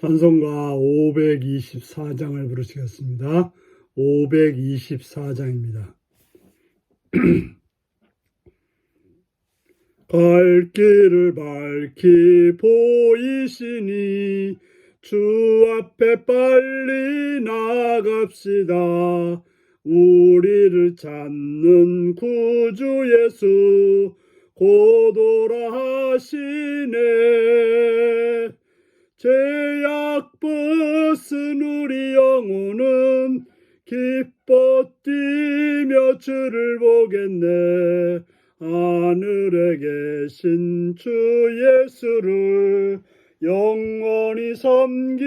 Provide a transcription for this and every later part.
찬송가 524장을 부르시겠습니다. 524장입니다. 갈 길을 밝히 보이시니 주 앞에 빨리 나갑시다. 우리를 찾는 구주 예수 곧 오라 하시네. 죄악 벗은 우리 영혼은 기뻐 뛰며 주를 보겠네. 하늘에 계신 주 예수를 영원히 섬기리.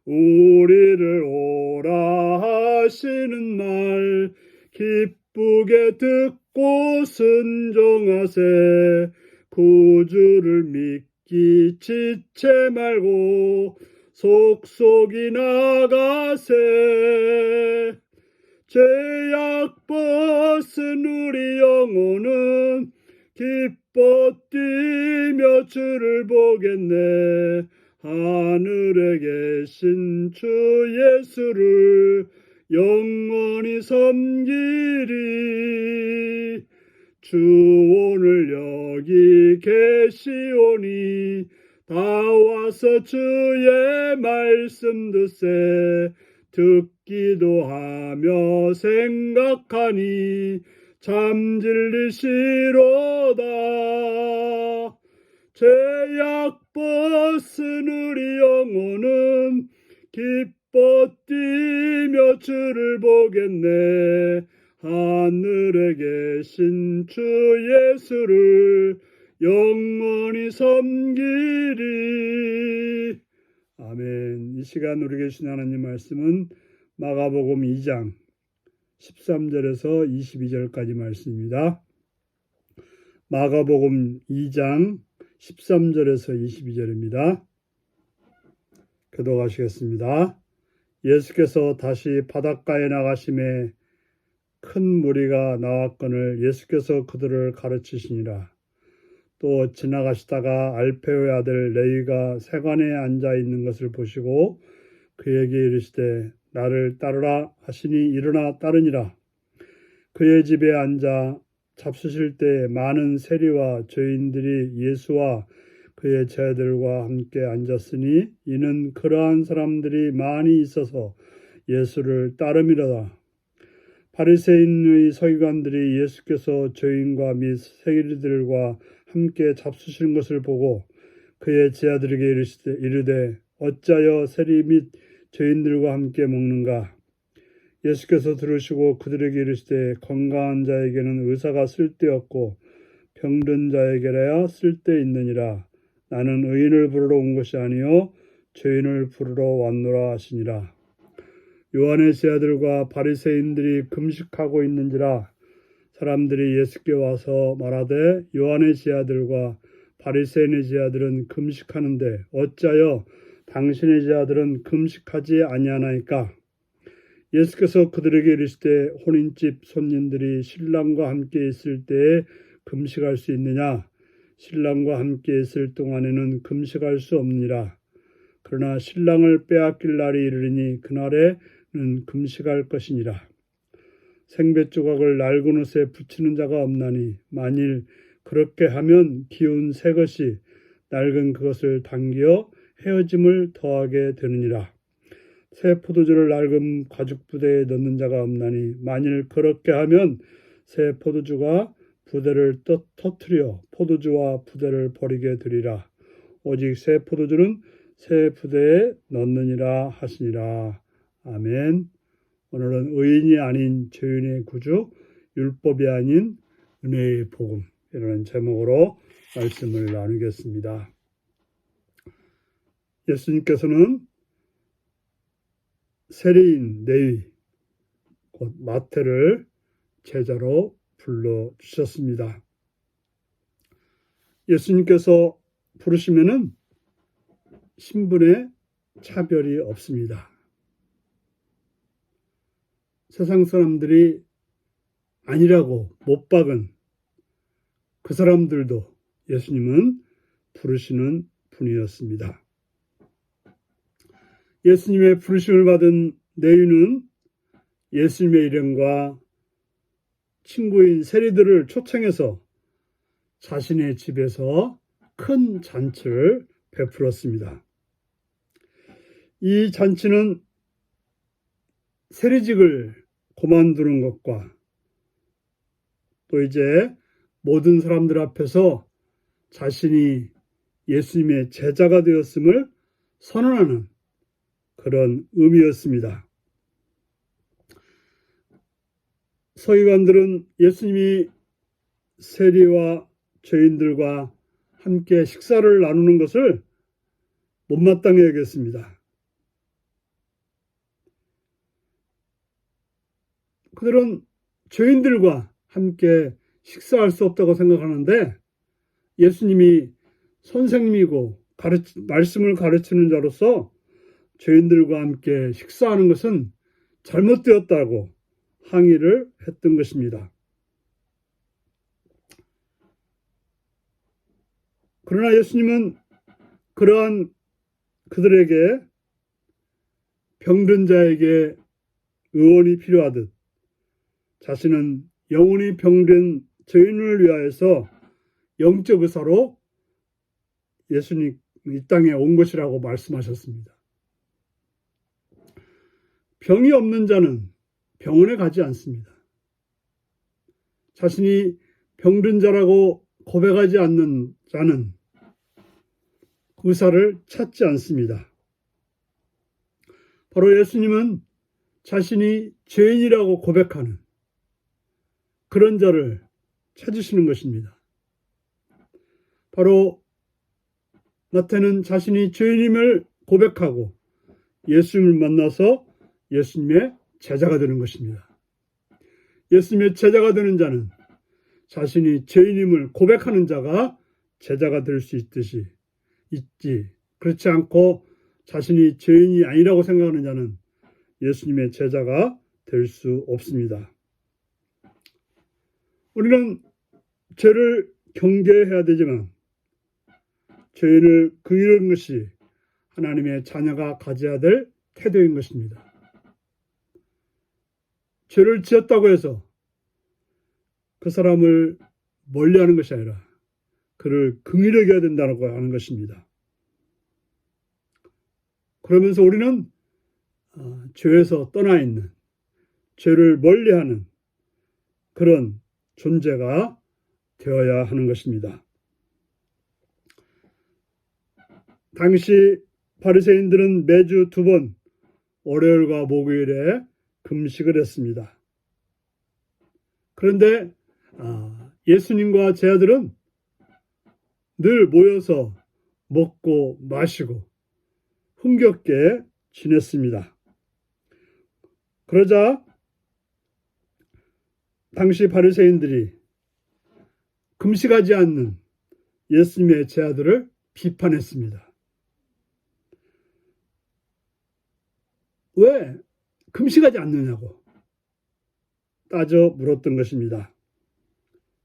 우리를 오라 하시는 말 기쁘게 듣고 순종하세. 구주를 믿기 지체 말고 속속이 나가세. 죄악 벗은 우리 영혼은 기뻐 뛰며 주를 보겠네. 하늘에 계신 주 예수를 영원히 섬기리. 주 오늘 여기 계시오니 다 와서 주의 말씀 듣세. 듣기도 하며 생각하니 참 진리시로다. 죄악 벗은 우리 영혼은 기뻐 뛰며 주를 보겠네. 하늘에 계신 주 예수를 영원히 섬기리. 아멘. 이 시간 우리 계신 하나님 말씀은 마가복음 2장 13절에서 22절까지 말씀입니다. 마가복음 2장 13절에서 22절입니다. 기도하시겠습니다. 예수께서 다시 바닷가에 나가심에 큰 무리가 나왔거늘 예수께서 그들을 가르치시니라. 또 지나가시다가 알페오의 아들 레위가 세관에 앉아 있는 것을 보시고 그에게 이르시되 나를 따르라 하시니 일어나 따르니라. 그의 집에 앉아 잡수실 때 많은 세리와 죄인들이 예수와 그의 제자들과 함께 앉았으니 이는 그러한 사람들이 많이 있어서 예수를 따름이로다. 바리새인의 서기관들이 예수께서 죄인과 및 세리들과 함께 잡수신 것을 보고 그의 제자들에게 이르되 어찌하여 세리 및 죄인들과 함께 먹는가? 예수께서 들으시고 그들에게 이르시되 건강한 자에게는 의사가 쓸데없고 병든 자에게라야 쓸데있느니라. 나는 의인을 부르러 온 것이 아니요 죄인을 부르러 왔노라 하시니라. 요한의 제자들과 바리새인들이 금식하고 있는지라. 사람들이 예수께 와서 말하되 요한의 제자들과 바리새인의 제자들은 금식하는데 어찌하여 당신의 제자들은 금식하지 아니하나이까? 예수께서 그들에게 이르시되 혼인집 손님들이 신랑과 함께 있을 때에 금식할 수 있느냐? 신랑과 함께 있을 동안에는 금식할 수 없느니라. 그러나 신랑을 빼앗길 날이 이르리니 그날에는 금식할 것이니라. 생배 조각을 낡은 옷에 붙이는 자가 없나니 만일 그렇게 하면 기운 새 것이 낡은 그것을 당겨 헤어짐을 더하게 되느니라. 새 포도주를 낡은 가죽 부대에 넣는 자가 없나니 만일 그렇게 하면 새 포도주가 부대를 터뜨려 포도주와 부대를 버리게 되리라. 오직 새 포도주는 새 부대에 넣느니라 하시니라. 아멘. 오늘은 의인이 아닌 죄인의 구주, 율법이 아닌 은혜의 복음 이라는 제목으로 말씀을 나누겠습니다. 예수님께서는 세리인 레위 곧 마태를 제자로 불러주셨습니다. 예수님께서 부르시면은 신분의 차별이 없습니다. 세상 사람들이 아니라고 못 박은 그 사람들도 예수님은 부르시는 뿐이었습니다. 예수님의 부르심을 받은 레위는 예수님의 일행과 친구인 세리들을 초청해서 자신의 집에서 큰 잔치를 베풀었습니다. 이 잔치는 세리직을 그만두는 것과 또 이제 모든 사람들 앞에서 자신이 예수님의 제자가 되었음을 선언하는 그런 의미였습니다. 서기관들은 예수님이 세리와 죄인들과 함께 식사를 나누는 것을 못마땅히 여겼습니다. 그들은 죄인들과 함께 식사할 수 없다고 생각하는데 예수님이 선생님이고 말씀을 가르치는 자로서 죄인들과 함께 식사하는 것은 잘못되었다고 항의를 했던 것입니다. 그러나 예수님은 그러한 그들에게 병든 자에게 의원이 필요하듯 자신은 영혼이 병든 죄인을 위하여서 영적 의사로 예수님 이 땅에 온 것이라고 말씀하셨습니다. 병이 없는 자는 병원에 가지 않습니다. 자신이 병든 자라고 고백하지 않는 자는 의사를 찾지 않습니다. 바로 예수님은 자신이 죄인이라고 고백하는 그런 자를 찾으시는 것입니다. 바로 마태는 자신이 죄인임을 고백하고 예수님을 만나서 예수님의 제자가 되는 것입니다. 예수님의 제자가 되는 자는 자신이 죄인임을 고백하는 자가 제자가 될 수 있지. 그렇지 않고 자신이 죄인이 아니라고 생각하는 자는 예수님의 제자가 될 수 없습니다. 우리는 죄를 경계해야 되지만 죄인을 긍휼하는 것이 하나님의 자녀가 가져야 될 태도인 것입니다. 죄를 지었다고 해서 그 사람을 멀리하는 것이 아니라 그를 긍휼하게 해야 된다고 하는 것입니다. 그러면서 우리는 죄에서 떠나 있는, 죄를 멀리하는 그런 존재가 되어야 하는 것입니다. 당시 바리새인들은 매주 2번 월요일과 목요일에 금식을 했습니다. 그런데 예수님과 제자들은 늘 모여서 먹고 마시고 흥겹게 지냈습니다. 그러자 당시 바리새인들이 금식하지 않는 예수님의 제자들을 비판했습니다. 왜 금식하지 않느냐고 따져 물었던 것입니다.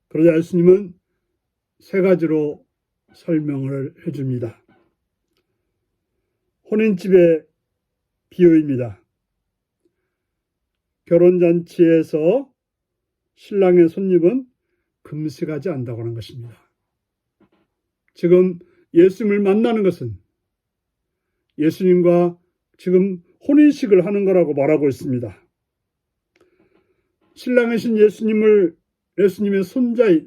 그러자 예수님은 3가지로 설명을 해줍니다. 혼인집의 비유입니다. 결혼잔치에서 신랑의 손님은 금식하지 않는다고 하는 것입니다. 지금 예수님을 만나는 것은 예수님과 지금 혼인식을 하는 거라고 말하고 있습니다. 신랑이신 예수님의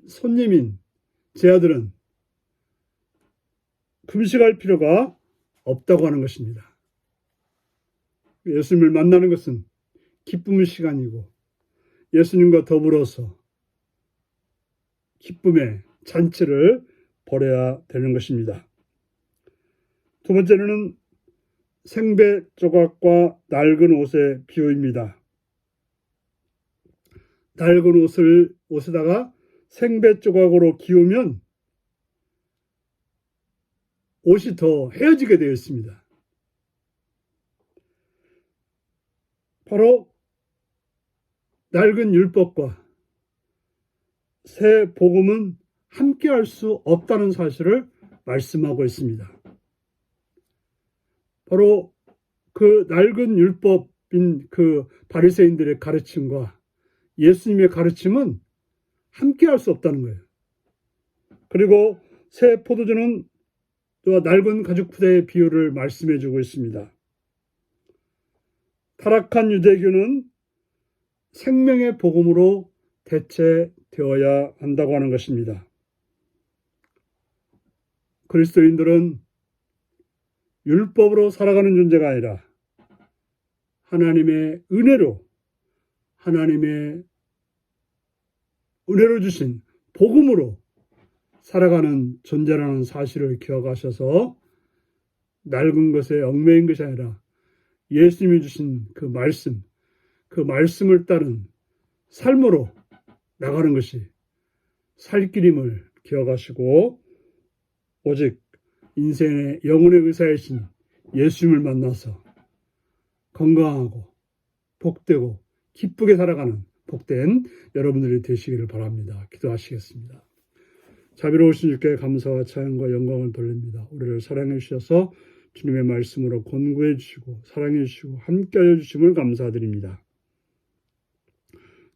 손님인 제자들은 금식할 필요가 없다고 하는 것입니다. 예수님을 만나는 것은 기쁨의 시간이고 예수님과 더불어서 기쁨의 잔치를 벌여야 되는 것입니다. 2번째는 생배 조각과 낡은 옷의 비유입니다. 낡은 옷에다가 생배 조각으로 기우면 옷이 더 헤어지게 되어 있습니다. 바로 낡은 율법과 새 복음은 함께할 수 없다는 사실을 말씀하고 있습니다. 바로 그 낡은 율법인 그 바리새인들의 가르침과 예수님의 가르침은 함께 할 수 없다는 거예요. 그리고 새 포도주는 또 낡은 가죽 부대의 비유를 말씀해 주고 있습니다. 타락한 유대교는 생명의 복음으로 대체되어야 한다고 하는 것입니다. 그리스도인들은 율법으로 살아가는 존재가 아니라 하나님의 은혜로 주신 복음으로 살아가는 존재라는 사실을 기억하셔서 낡은 것에 얽매인 것이 아니라 예수님이 주신 그 말씀을 따른 삶으로 나가는 것이 살 길임을 기억하시고 오직 인생의 영혼의 의사이신 예수님을 만나서 건강하고 복되고 기쁘게 살아가는 복된 여러분들이 되시기를 바랍니다. 기도하시겠습니다. 자비로우신 주께 감사와 찬양과 영광을 돌립니다. 우리를 사랑해 주셔서 주님의 말씀으로 권고해 주시고 사랑해 주시고 함께하여 주심을 감사드립니다.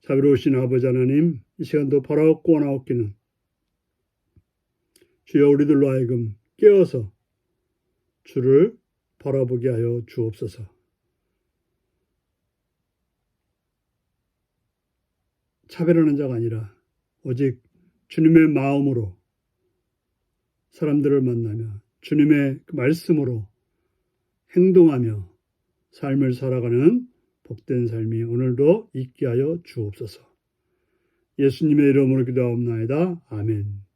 자비로우신 아버지 하나님, 이 시간도 바라옵고 원하옵기는 주여 우리들로 하여금 깨어서 주를 바라보게 하여 주옵소서. 차별하는 자가 아니라 오직 주님의 마음으로 사람들을 만나며 주님의 말씀으로 행동하며 삶을 살아가는 복된 삶이 오늘도 있게 하여 주옵소서. 예수님의 이름으로 기도하옵나이다. 아멘.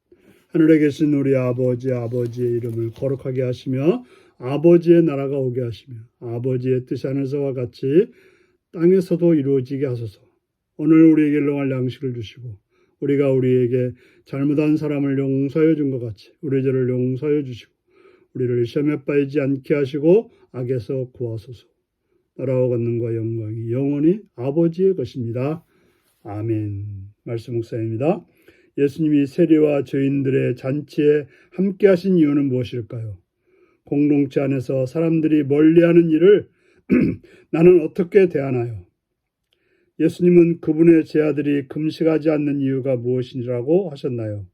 하늘에 계신 우리 아버지의 이름을 거룩하게 하시며 아버지의 나라가 오게 하시며 아버지의 뜻이 하늘에서와 같이 땅에서도 이루어지게 하소서. 오늘 우리에게 일용할 양식을 주시고 우리가 우리에게 잘못한 사람을 용서해 준 것 같이 우리 죄를 용서해 주시고 우리를 시험에 빠지지 않게 하시고 악에서 구하소서. 나라와 권능과 영광이 영원히 아버지의 것입니다. 아멘. 말씀 묵상입니다. 예수님이 세리와 죄인들의 잔치에 함께 하신 이유는 무엇일까요? 공동체 안에서 사람들이 멀리하는 일을 나는 어떻게 대하나요? 예수님은 그분의 제자들이 금식하지 않는 이유가 무엇이라고 하셨나요?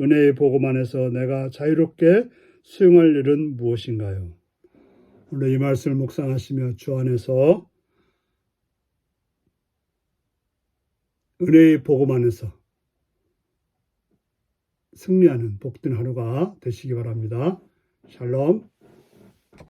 은혜의 복음 안에서 내가 자유롭게 수용할 일은 무엇인가요? 오늘 이 말씀을 묵상하시며 주 안에서 은혜의 복음 안에서 승리하는 복된 하루가 되시기 바랍니다. 샬롬.